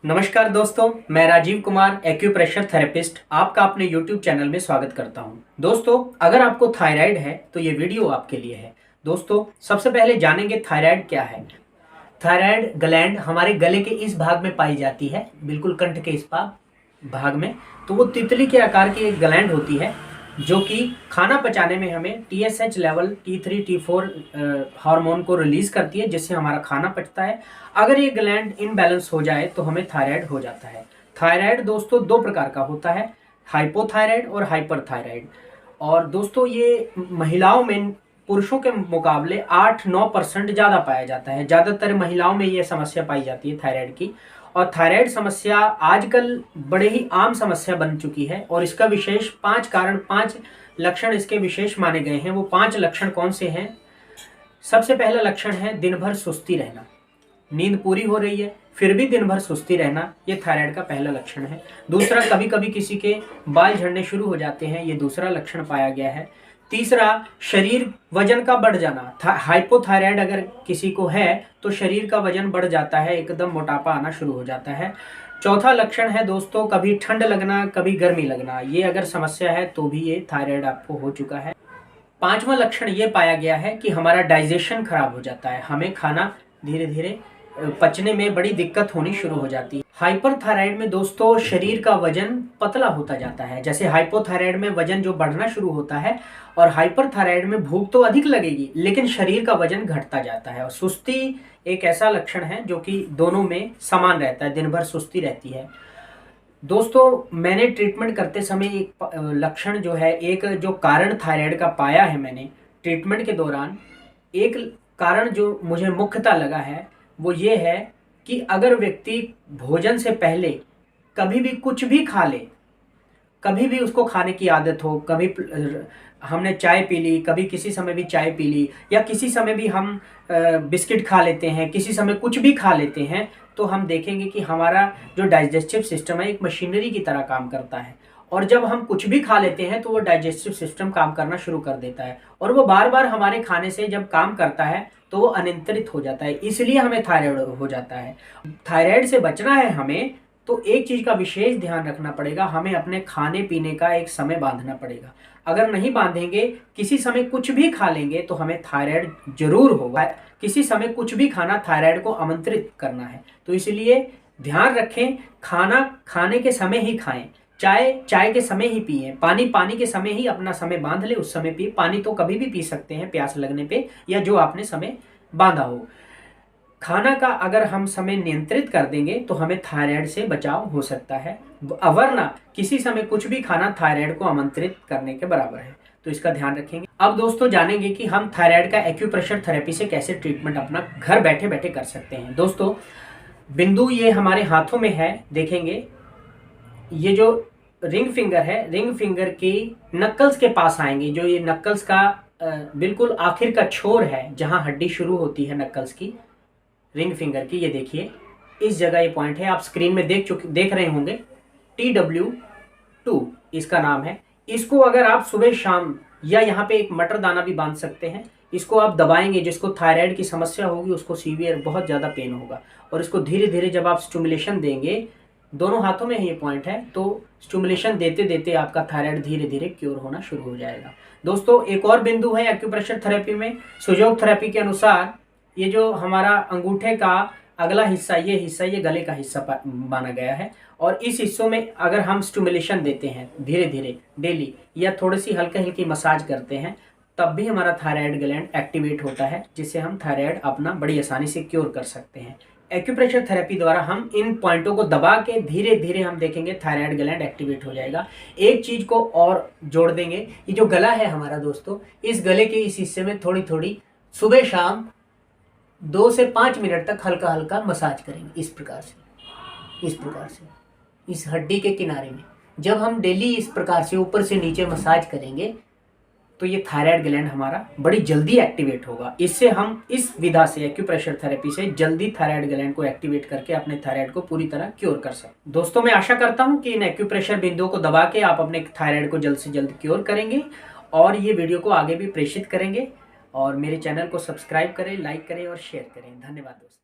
नमस्कार दोस्तों, मैं राजीव कुमार एक्यूप्रेशर थेरेपिस्ट आपका अपने YouTube चैनल में स्वागत करता हूं। दोस्तों, अगर आपको थायराइड है तो ये वीडियो आपके लिए है। दोस्तों, सबसे पहले जानेंगे थायराइड क्या है। थायराइड ग्लैंड हमारे गले के इस भाग में पाई जाती है, बिल्कुल कंठ के इस भाग में। तो वो तितली के आकार की एक ग्लैंड होती है जो कि खाना पचाने में हमें TSH level T3 T4 hormone को रिलीज करती है, जिससे हमारा खाना पचता है। अगर ये ग्लैंड इनबैलेंस हो जाए तो हमें थायराइड हो जाता है। थायराइड दोस्तों दो प्रकार का होता है, हाइपोथायराइड और हाइपरथायराइड। और दोस्तों ये महिलाओं में पुरुषों के मुकाबले 8-9% ज़्यादा पाया जाता है। ज़्यादातर महिलाओं में ये समस्या पाई जाती है थायराइड की। और थायराइड समस्या आजकल बड़े ही आम समस्या बन चुकी है और इसका विशेष 5 लक्षण इसके विशेष माने गए हैं। वो 5 लक्षण कौन से हैं? सबसे पहला लक्षण है दिन भर सुस्ती रहना। नींद पूरी हो रही है फिर भी दिन भर सुस्ती रहना, ये थायराइड का पहला लक्षण है। दूसरा, कभी कभी किसी के बाल झड़ने शुरू हो जाते हैं, ये दूसरा लक्षण पाया गया है। तीसरा, शरीर वजन का बढ़ जाना। हाइपोथायराइड अगर किसी को है तो शरीर का वजन बढ़ जाता है, एकदम मोटापा आना शुरू हो जाता है। चौथा लक्षण है दोस्तों कभी ठंड लगना कभी गर्मी लगना। ये अगर समस्या है तो भी ये थायराइड आपको हो चुका है। पांचवा लक्षण ये पाया गया है कि हमारा डाइजेशन खराब हो जाता है, हमें खाना धीरे धीरे पचने में बड़ी दिक्कत होनी शुरू हो जाती है। हाइपरथायराइड में दोस्तों शरीर का वजन पतला होता जाता है। जैसे हाइपोथायराइड में वजन जो बढ़ना शुरू होता है और हाइपरथायराइड में भूख तो अधिक लगेगी लेकिन शरीर का वजन घटता जाता है। और सुस्ती एक ऐसा लक्षण है जो कि दोनों में समान रहता है, दिन भर सुस्ती रहती है। दोस्तों, मैंने ट्रीटमेंट करते समय एक लक्षण जो है, एक जो कारण थायराइड का पाया है मैंने ट्रीटमेंट के दौरान, एक कारण जो मुझे मुख्यतः लगा है वो ये है कि अगर व्यक्ति भोजन से पहले कभी भी कुछ भी खा ले, कभी भी उसको खाने की आदत हो, कभी हमने चाय पी ली, कभी किसी समय भी चाय पी ली, या किसी समय भी हम बिस्किट खा लेते हैं, किसी समय कुछ भी खा लेते हैं, तो हम देखेंगे कि हमारा जो डाइजेस्टिव सिस्टम है एक मशीनरी की तरह काम करता है। और जब हम कुछ भी खा लेते हैं तो वो डाइजेस्टिव सिस्टम काम करना शुरू कर देता है और वो बार बार हमारे खाने से जब काम करता है तो वो अनियंत्रित हो जाता है, इसलिए हमें थायराइड हो जाता है। थायराइड से बचना है हमें तो एक चीज का विशेष ध्यान रखना पड़ेगा, हमें अपने खाने पीने का एक समय बांधना पड़ेगा। अगर नहीं बांधेंगे, किसी समय कुछ भी खा लेंगे तो हमें थायराइड जरूर होगा। किसी समय कुछ भी खाना थायराइड को आमंत्रित करना है, तो इसलिए ध्यान रखें, खाना खाने के समय ही खाएं, चाय के समय ही पिए, पानी के समय ही अपना समय बांध ले, उस समय पिए। पानी तो कभी भी पी सकते हैं प्यास लगने पे या जो आपने समय बांधा हो। खाना का अगर हम समय नियंत्रित कर देंगे तो हमें थायराइड से बचाव हो सकता है, वरना किसी समय कुछ भी खाना थायराइड को आमंत्रित करने के बराबर है, तो इसका ध्यान रखेंगे। अब दोस्तों जानेंगे कि हम थायराइड का एक्यूप्रेशर थेरेपी से कैसे ट्रीटमेंट अपना घर बैठे बैठे कर सकते हैं। दोस्तों, बिंदु ये हमारे हाथों में है, देखेंगे ये जो रिंग फिंगर है, रिंग फिंगर की नक्कल्स के पास आएंगे। जो ये नक्कल्स का बिल्कुल आखिर का छोर है, जहां हड्डी शुरू होती है नक्कल्स की, रिंग फिंगर की, ये देखिए इस जगह ये पॉइंट है, आप स्क्रीन में देख रहे होंगे। TW2 इसका नाम है। इसको अगर आप सुबह शाम या यहाँ पे एक मटर दाना भी बांध सकते हैं, इसको आप दबाएंगे, जिसको थायराइड की समस्या होगी उसको सीवियर बहुत ज़्यादा पेन होगा। और इसको धीरे धीरे जब आप स्टिमुलेशन देंगे, दोनों हाथों में ये पॉइंट है, तो स्टिमुलेशन देते देते आपका थायराइड धीरे धीरे क्योर होना शुरू हो जाएगा। दोस्तों, एक और बिंदु है एक्यूप्रेशर थेरेपी में। सुजोग थेरेपी के अनुसार ये जो हमारा अंगूठे का अगला हिस्सा, ये गले का हिस्सा माना गया है। और इस हिस्सों में अगर हम स्टिमुलेशन देते हैं धीरे धीरे डेली, या थोड़ी सी हल्की हल्की मसाज करते हैं, तब भी हमारा थायराइड ग्लैंड एक्टिवेट होता है, जिससे हम थायराइड अपना बड़ी आसानी से क्योर कर सकते हैं। एक्यूप्रेशर थेरेपी द्वारा हम इन पॉइंटों को दबा के धीरे धीरे हम देखेंगे थायराइड ग्लैंड एक्टिवेट हो जाएगा। एक चीज को और जोड़ देंगे, ये जो गला है हमारा दोस्तों, इस गले के इस हिस्से में थोड़ी थोड़ी सुबह शाम 2 से 5 मिनट तक हल्का हल्का मसाज करेंगे। इस प्रकार से इस हड्डी के किनारे में जब हम डेली इस प्रकार से ऊपर से नीचे मसाज करेंगे तो ये थायराइड ग्लैंड हमारा बड़ी जल्दी एक्टिवेट होगा। इससे हम इस विधा से, एक्यूप्रेशर थेरेपी से, जल्दी थायराइड ग्लैंड को एक्टिवेट करके अपने थायराइड को पूरी तरह क्योर कर सकते। दोस्तों, मैं आशा करता हूं कि इन एक्यूप्रेशर बिंदुओं को दबा के आप अपने थायराइड को जल्द से जल्द क्योर करेंगे और ये वीडियो को आगे भी प्रेषित करेंगे। और मेरे चैनल को सब्सक्राइब करें, लाइक करें और शेयर करें। धन्यवाद दोस्तों।